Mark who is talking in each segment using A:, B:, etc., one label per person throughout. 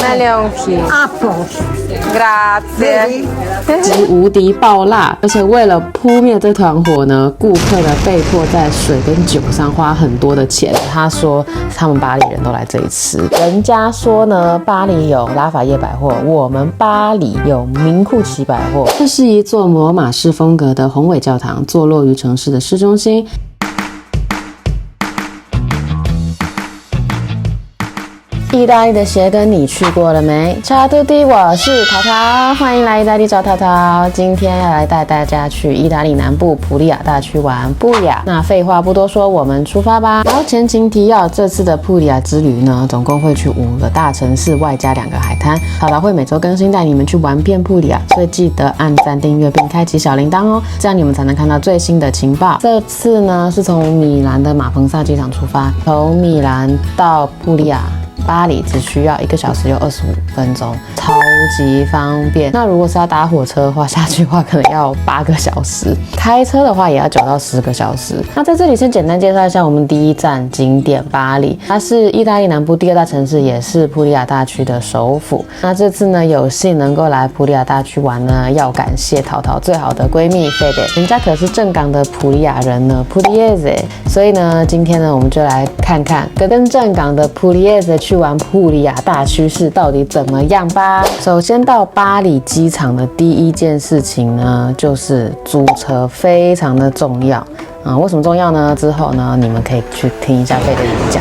A: A posto.
B: Grazie。
C: 极无敌爆辣，而且为了扑灭这团火呢，顾客呢被迫在水跟酒上花很多的钱。他说他们巴黎人都来这里吃。人家说呢，巴黎有拉法叶百货，我们巴黎有名库奇百货。这是一座罗马式风格的宏伟教堂，坐落于城市的市中心。意大利的鞋跟你去过了没？Ciao tutti，我是淘淘，欢迎来意大利找淘淘。今天要来带大家去意大利南部普利亚大区玩布里亚。那废话不多说，我们出发吧。然后前情提要，这次的普利亚之旅呢，总共会去5个大城市，外加2个海滩。淘淘会每周更新，带你们去玩遍普利亚，所以记得按赞、订阅并开启小铃铛哦，这样你们才能看到最新的情报。这次呢是从米兰的马彭萨机场出发，从米兰到普利亚。巴黎只需要1个小时又25分钟，超级方便。那如果是要搭火车的话，下去的话可能要8个小时，开车的话也要9到10个小时。那在这里先简单介绍一下我们第一站景点巴黎，它是意大利南部第2大城市，也是普利亚大区的首府。那这次呢有幸能够来普利亚大区玩呢，要感谢淘淘最好的闺蜜菲菲，人家可是正港的普利亚人呢，普利耶斯。所以呢，今天呢我们就来看看跟正港的普利耶斯去玩普利亚大趋势到底怎么样吧。首先到巴黎机场的第一件事情呢，就是租车，非常的重要啊。为什么重要呢？之后呢，你们可以去听一下贝的演讲。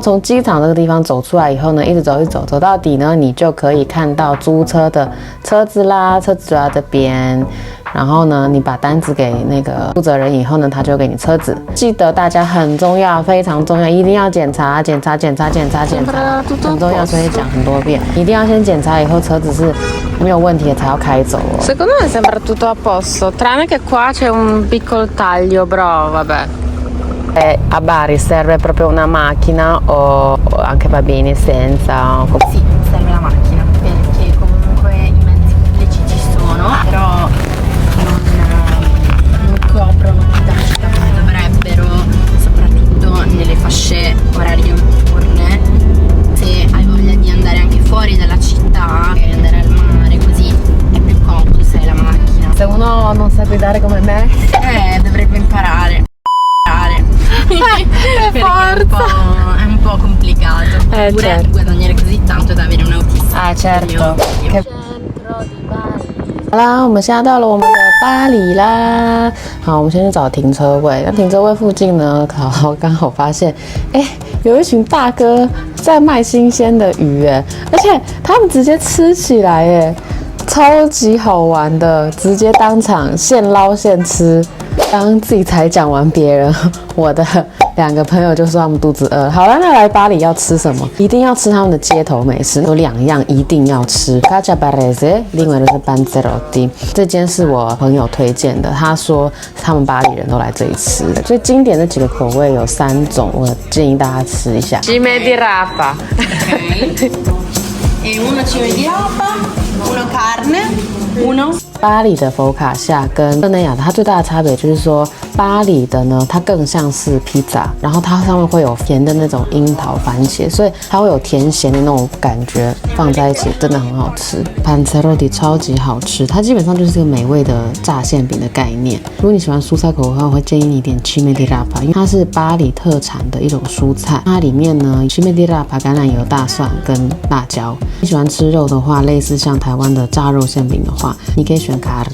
C: 从机场这个地方走出来以后呢，一直走走到底呢，你就可以看到租车的车子啦，车子就在这边。然后呢，你把单子给那个负责人以后呢，他就给你车子。记得大家很重要，非常重要，一定要检查，很重要，所以讲很多遍，一定要先检查以后车子是没有问题的才要开走哦。
B: Secondo me sembra tutto a posto, tranne che qua c'è un piccolo taglio, però vabbè.
C: A Bari serve proprio una macchina o anche va bene senza?
D: Sì, serve la macchina perché comunque i mezzi pubblici ci sono, però non coprono tutta la città come dovrebbero, soprattutto nelle fasce orarie notturne. Se hai voglia di andare anche fuori dalla città e andare al mare, così è più comodo se hai la macchina.
C: Se uno non sa guidare come me,
D: dovrebbe imparare.
C: Forza!
D: È un po' complicato. Oppure
C: certo.
D: guadagnare così tanto da avere un autista.
C: certo.
D: Che...
C: 好啦，我们现在到了我们的巴黎啦。好，我们先去找停车位。那停车位附近呢，刚好发现，有一群大哥在卖新鲜的鱼，而且他们直接吃起来，超级好玩的，直接当场现捞现吃。刚自己才讲完别人，我的2个朋友就说他们肚子饿。好了，那来巴黎要吃什么？一定要吃他们的街头美食，有2样一定要吃 cacio e pepe， 另外就是 panzerotti。这间是我朋友推荐的，他说他们巴黎人都来这里吃。最经典的几个口味有3种，我建议大家吃一下。
B: Cime di rapa.
D: Ok. E uno cime di rapa, uno carne, uno.
C: 巴黎的佛卡夏跟热内亚它最大的差别就是说，巴黎的呢，它更像是披萨，然后它上面会有甜的那种樱桃、番茄，所以它会有甜咸的那种感觉放在一起，真的很好吃。Panzerotti 超级好吃，它基本上就是一个美味的炸馅饼的概念。如果你喜欢蔬菜口味的话，我会建议你点 Cime di rapa， 因为它是巴黎特产的一种蔬菜。它里面呢 Cime di rapa 橄榄油、大蒜跟辣椒。你喜欢吃肉的话，类似像台湾的炸肉馅饼的话，你可以选 carne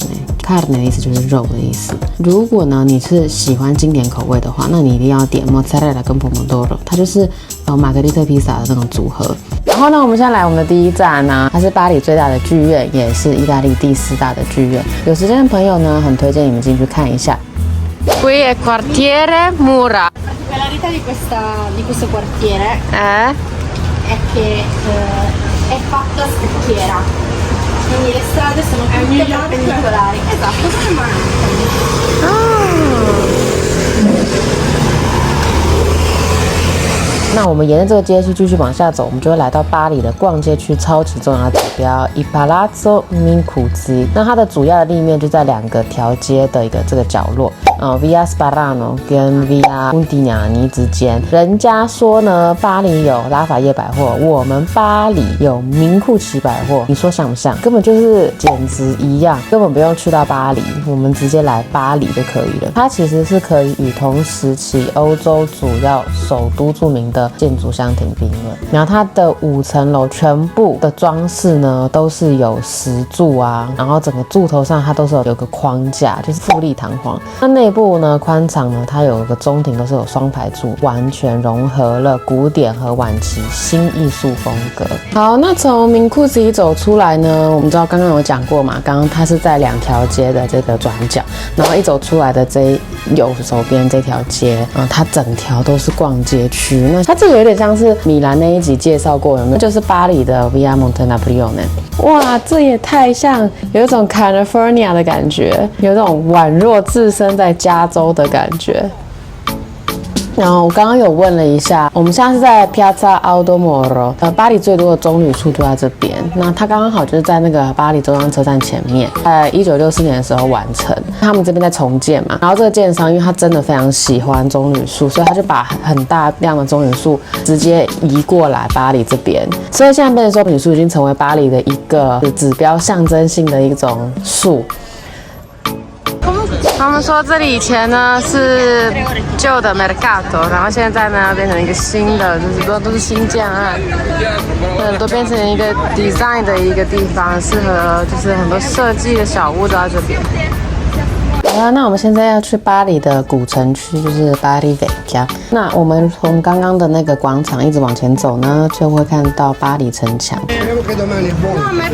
C: 的意思就是肉的意思。如果呢你是喜欢经典口味的话，那你一定要点 mozzarella 跟 pomodoro， 它就是玛格丽特披萨的那种组合。然后呢，我们现在来我们的第一站呢，它是巴黎最大的剧院，也是意大利第4大的剧院。有时间的朋友呢，很推荐你们进去看一下。
B: Qui è quartiere Mura.
D: La particolarità di questo quartiere
B: Eh?
D: è che è fatto a scacchiera, quindi le strade sono tutte perpendicolari. Esatto, come Manhattan.
C: 那我们沿着这个街区继续往下走，我们就会来到巴黎的逛街区超级重要的指标 Il Palazzo Mincuzzi。那它的主要的立面就在2个条街的一个这个角落。Via Sparano 跟 Via Undignani 之间。人家说呢，巴黎有拉法叶百货，我们巴黎有名库奇百货，你说像不像？根本就是简直一样，根本不用去到巴黎，我们直接来巴黎就可以了。它其实是可以与同时期欧洲主要首都著名的建筑相提并论。然后它的5层楼全部的装饰呢都是有石柱啊，然后整个柱头上它都是有个框架，就是富丽堂皇。那内部呢宽敞呢，它有一个中庭都是有双排柱，完全融合了古典和晚期新艺术风格。好，那从名库兹走出来呢，我们知道刚刚有讲过嘛，刚刚它是在2条街的这个转角，然后一走出来的这右手边这条街，它整条都是逛街区。那它这个有点像是米兰那一集介绍过，有没有？就是巴黎的 Via Monte Napoleone。哇，这也太像，有一种 California 的感觉，有种宛若置身在加州的感觉。然后我刚刚有问了一下，我们现在是在 Piazza Aldo Moro， 巴黎最多的棕榈树就在这边。那它刚刚好就是在那个巴黎中央车站前面，在1964年的时候完成。他们这边在重建嘛，然后这个建商因为他真的非常喜欢棕榈树，所以他就把很大量的棕榈树直接移过来巴黎这边。所以现在变成说，棕榈树已经成为巴黎的一个指标，象征性的一种树。
B: 他们说这里以前呢是旧的 Mercato， 然后现在呢变成一个新的，就是都是新建案，都变成一个 design 的一个地方，适合就是很多设计的小屋都在这边。
C: 好了，那我们现在要去巴黎的古城区，就是巴黎 Vecchia。那我们从刚刚的那个广场一直往前走呢，就会看到巴黎城墙。
D: No, ma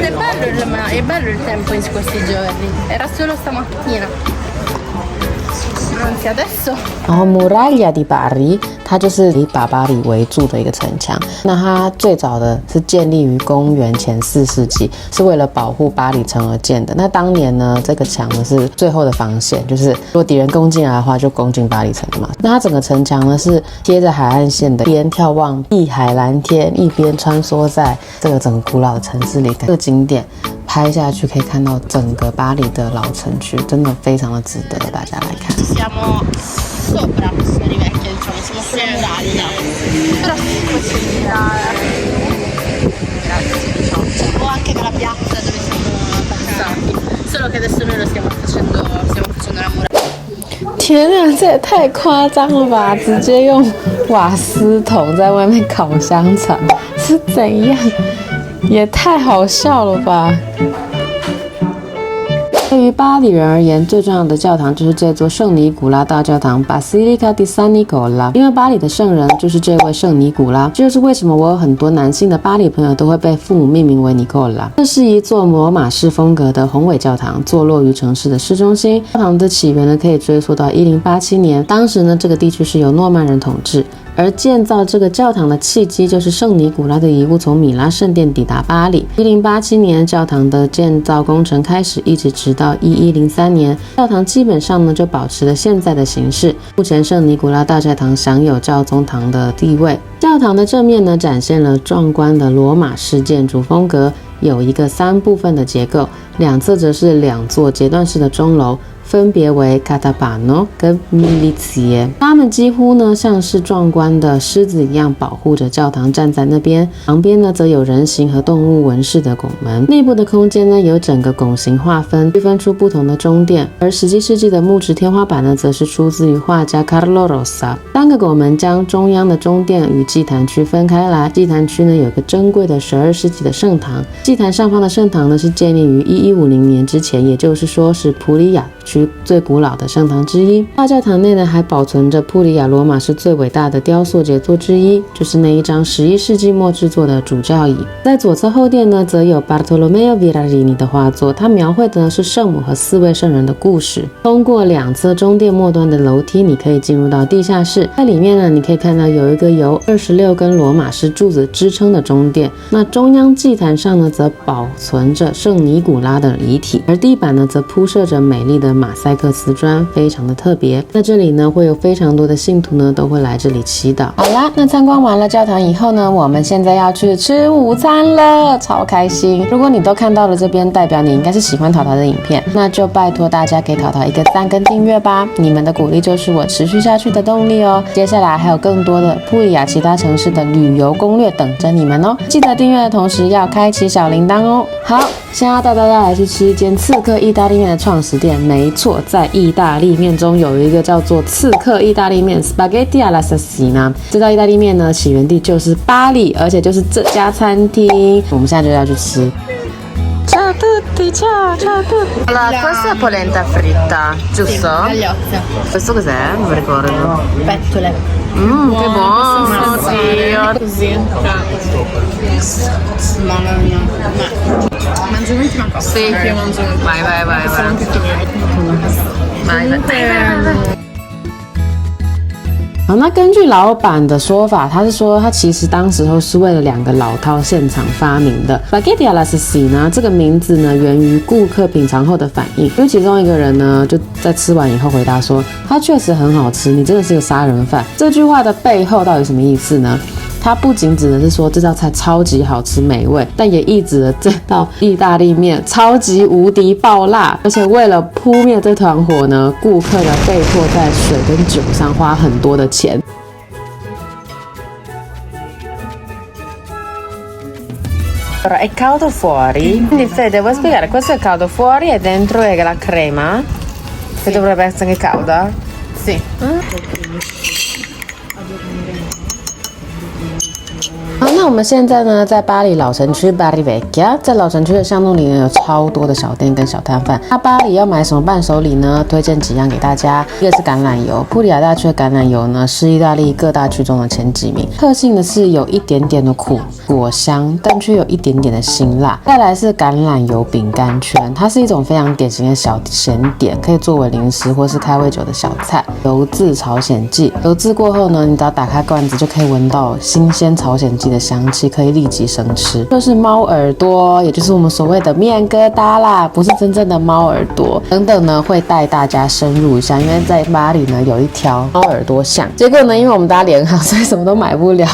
D: è bello il tempo in questi giorni. Era solo stamattina. Anzi, adesso.
C: 然后 Muraglia di Bari， 它就是以把巴黎围住的一个城墙。那它最早的是建立于公元前4世纪，是为了保护巴黎城而建的。那当年呢，这个墙呢是最后的防线，就是如果敌人攻进来的话，就攻进巴黎城嘛。那它整个城墙呢是贴着海岸线的，一边眺望碧海蓝天，一边穿梭在这个整个古老的城市里。这个景点拍下去可以看到整个巴黎的老城区，真的非常的值得大家来看。
D: Siamo sopra Seri Vecchia, diciamo, siamo sulla muraglia. Però poi si girare. Grazie, diciamo. O anche nella piazza dove siamo passati. Solo che adesso noi lo stiamo facendo la muraglia.
C: 天啊，这也太夸张了吧！直接用瓦斯桶在外面烤香肠，是怎样？也太好笑了吧！对于巴黎人而言，最重要的教堂就是这座圣尼古拉大教堂 Basilica di San Nicola， 因为巴黎的圣人就是这位圣尼古拉。这就是为什么我有很多男性的巴黎朋友都会被父母命名为尼古拉。这是一座罗马式风格的宏伟教堂，坐落于城市的市中心。教堂的起源呢，可以追溯到1087年，当时呢，这个地区是由诺曼人统治。而建造这个教堂的契机就是圣尼古拉的遗物从米拉圣殿抵达巴黎。1087年，教堂的建造工程开始，一直直到1103年，教堂基本上呢就保持了现在的形式。目前圣尼古拉大教堂享有教宗堂的地位。教堂的正面呢展现了壮观的罗马式建筑风格，有一个3部分的结构，两侧则是2座阶段式的钟楼。分别为 Catabano 跟 Milizie， 它们几乎呢像是壮观的狮子一样保护着教堂站在那边，旁边呢则有人形和动物纹饰的拱门，内部的空间呢由整个拱形划分，区分出不同的钟殿，而17世纪的木质天花板呢则是出自于画家 Carlo Rossa。3个拱门将中央的钟殿与祭坛区分开来，祭坛区呢有个珍贵的12世纪的圣堂，祭坛上方的圣堂呢是建立于1150年之前，也就是说是普里亚区最古老的圣堂之一。大教堂内呢还保存着普里亚罗马式最伟大的雕塑杰作之一，就是那一张11世纪末制作的主教椅。在左侧后殿呢则有 Bartolomeo Villarini 的画作，它描绘的是圣母和4位圣人的故事。通过2侧中殿末端的楼梯，你可以进入到地下室，在里面呢你可以看到有一个由26根罗马式柱子支撑的钟殿，那中央祭坛上呢则保存着圣尼古拉的遗体，而地板呢则铺设着美丽的马马赛克瓷砖，非常的特别。那这里呢会有非常多的信徒呢都会来这里祈祷。好啦，那参观完了教堂以后呢，我们现在要去吃午餐了，超开心！如果你都看到了这边，代表你应该是喜欢淘淘的影片，那就拜托大家给淘淘一个赞跟订阅吧，你们的鼓励就是我持续下去的动力哦。接下来还有更多的布里亚其他城市的旅游攻略等着你们哦，记得订阅的同时要开启小铃铛哦。好，现在要带大家来去吃一间刺客意大利面的创始店，没错，在意大利面中有一个叫做刺客意大利面 Spaghetti all'assassina， 这道意大利面呢起源地就是巴黎，而且就是这家餐厅，我们现在就要去吃。Ciao a tutti, ciao, ciao a tutti.
B: Allora, questa è polenta fritta, giusto?
D: Gagliozze,
B: Questo cos'è? Non mi ricordo.
D: pettole.
B: Che buono, Dio.
D: Così. Mamma mia. Mangio l'ultima cosa.
B: Sì,
D: Io mangio
B: vai, vai, vai,
D: sono
B: vai.
D: tutti miei.
B: Vai, vai, vai.
C: 好，那根据老板的说法，他是说他其实当时候是为了2个老饕现场发明的。Spaghetti all'assassina 这个名字呢，源于顾客品尝后的反应，因为其中一个人呢就在吃完以后回答说，它确实很好吃，你真的是个杀人犯。这句话的背后到底什么意思呢？它不仅指的是说这道菜超级好吃美味，但也意指了这道意大利面超级无敌爆辣，而且为了扑灭这团火呢，顾客呢被迫在水跟酒上花很多的钱。
B: Allora, è caldo fuori, quindi Fede, vuoi spiegare? Questo è caldo fuori e dentro è la crema, che dovrebbe essere anche calda?
D: Sì.
C: 好，那我们现在呢，在巴黎老城区 Bari Vecchia， 在老城区的巷弄里呢，有超多的小店跟小摊贩。那巴黎要买什么伴手礼呢？推荐几样给大家。一个是橄榄油，布里亚大区的橄榄油呢，是意大利各大区中的前几名。特性的是有一点点的苦果香，但却有一点点的辛辣。再来是橄榄油饼干圈，它是一种非常典型的小咸点，可以作为零食或是开胃酒的小菜。油渍朝鲜蓟，油渍过后呢，你只要打开罐子就可以闻到新鲜朝鲜蓟的香气，可以立即生吃。就是猫耳朵，也就是我们所谓的面疙瘩啦，不是真正的猫耳朵。等等呢，会带大家深入一下，因为在巴黎呢有一条猫耳朵巷。结果呢，因为我们搭联航，所以什么都买不了。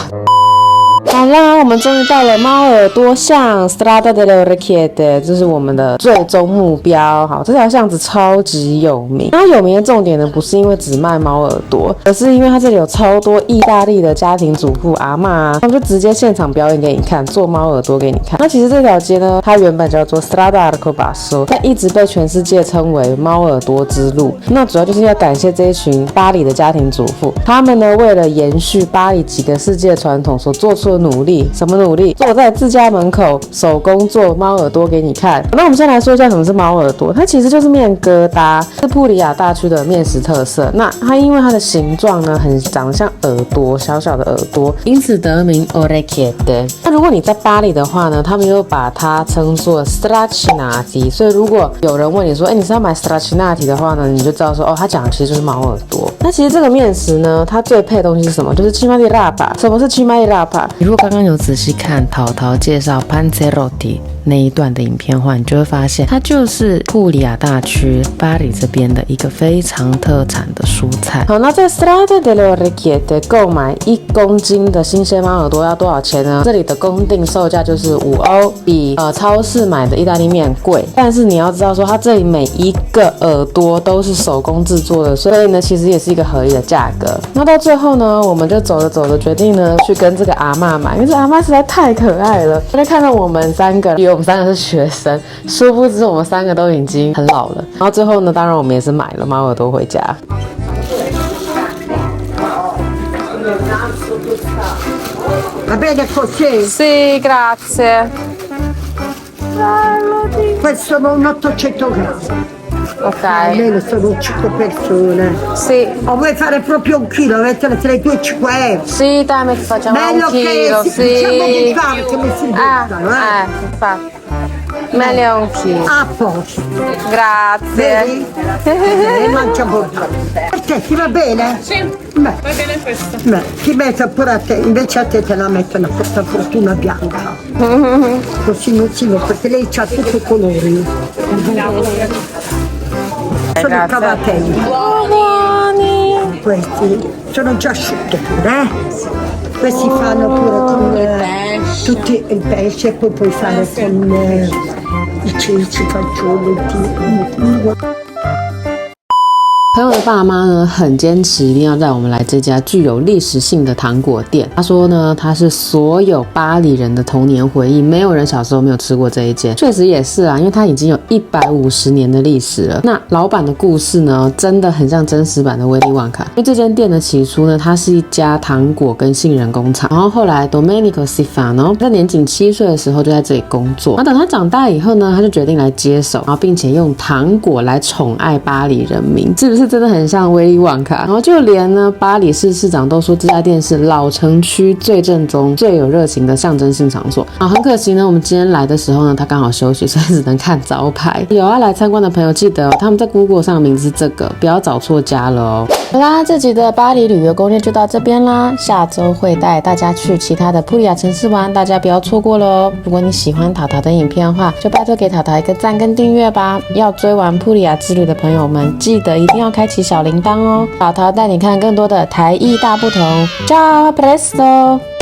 C: 好啦，我们终于到了猫耳朵巷 Strada delle Orecchiette， 这是我们的最终目标。好，这条巷子超级有名。它有名的重点呢，不是因为只卖猫耳朵，而是因为它这里有超多意大利的家庭主妇阿嬷啊，他们就直接现场表演给你看，做猫耳朵给你看。那其实这条街呢，它原本叫做 Strada Arcobasso， 但一直被全世界称为猫耳朵之路。那主要就是要感谢这一群巴黎的家庭主妇，他们呢为了延续巴黎几个世纪传统所做出的努力。什么努力？坐在自家门口手工做猫耳朵给你看。那我们先来说一下什么是猫耳朵，它其实就是面疙瘩，是布里亚大区的面食特色。那它因为它的形状呢，很长得像耳朵，小小的耳朵，因此得名 Orecchiette。那如果你在巴黎的话呢，他们又把它称作 Straccinati。所以如果有人问你说，你是要买 Straccinati 的话呢，你就知道说，他讲的其实就是猫耳朵。那其实这个面食呢，它最配的东西是什么？就是 Cima di Rapa。什么是 Cima di Rapa？ 你如果刚刚有仔细看淘淘介绍 Panzerotti 那一段的影片的话，你就会发现它就是布里亚大区巴黎这边的一个非常特产的蔬菜。好，那在 Strada delle Orecchiette 购买1公斤的新鲜猫耳朵要多少钱呢？这里的公定售价就是5欧，比超市买的意大利面贵。但是你要知道说，它这里每一个耳朵都是手工制作的，所以呢，其实也是一个合理的价格。那到最后呢，我们就走着走着决定呢，去跟这个阿嬷买，因为这阿嬷实在太可爱了。就看到我们3个，以为我们3个是学生，殊不知我们3个都已经很老了。然后最后呢，当然我们也是买了猫耳朵回家。
A: Va bene così?
B: Sì, grazie.
A: Questo sono 800 grammi.
B: Ok.
A: Almeno sono 5 persone.
B: Sì.
A: O vuoi fare proprio 1 chilo? Mettere tra i 2 e 5 euro.
B: Sì, dai, facciamo
A: Meglio
B: un chilo,
A: che
B: sì.
A: diciamo di fare che mi si buttano,
B: infatti. Meglio un chilo.
A: A posto.
B: Grazie.
A: Vedi? Mangia molto. Per te ti va bene?
E: Sì,
A: Beh,
E: va bene questo.
A: beh, ti metto pure a te, invece a te te la mettono a questa fortuna bianca. Così non si vede, perché lei ha tutti i colori. sono i cavatelli.
B: buoni.
A: Questi sono già asciutti pure, Questi fanno pure con tutti il pesce, poi puoi fare con i ceci, fagioli,
C: 朋友的爸妈呢，很坚持一定要带我们来这家具有历史性的糖果店。他说呢，它是所有巴黎人的童年回忆，没有人小时候没有吃过这一间。确实也是啊，因为它已经有150年的历史了。那老板的故事呢，真的很像真实版的威利旺卡。因为这间店呢，起初呢，它是一家糖果跟杏仁工厂，然后后来 Domenico Sifano 在年仅7岁的时候就在这里工作。然后等他长大以后呢，他就决定来接手，然后并且用糖果来宠爱巴黎人民，是不是？真的很像威利旺卡，然后就连呢巴黎市市长都说这家店是老城区最正宗、最有热情的象征性场所。啊，很可惜呢，我们今天来的时候呢，他刚好休息，所以只能看招牌。有要来参观的朋友，记得他们在 Google 上的名字是这个，不要找错家了哦。好啦，这集的巴黎旅游攻略就到这边啦，下周会带大家去其他的普里亚城市玩，大家不要错过了哦。如果你喜欢淘淘的影片的话，就拜托给淘淘一个赞跟订阅吧。要追完普里亚之旅的朋友们，记得一定要开启小铃铛哦。淘淘带你看更多的台艺大不同。Ciao, presto!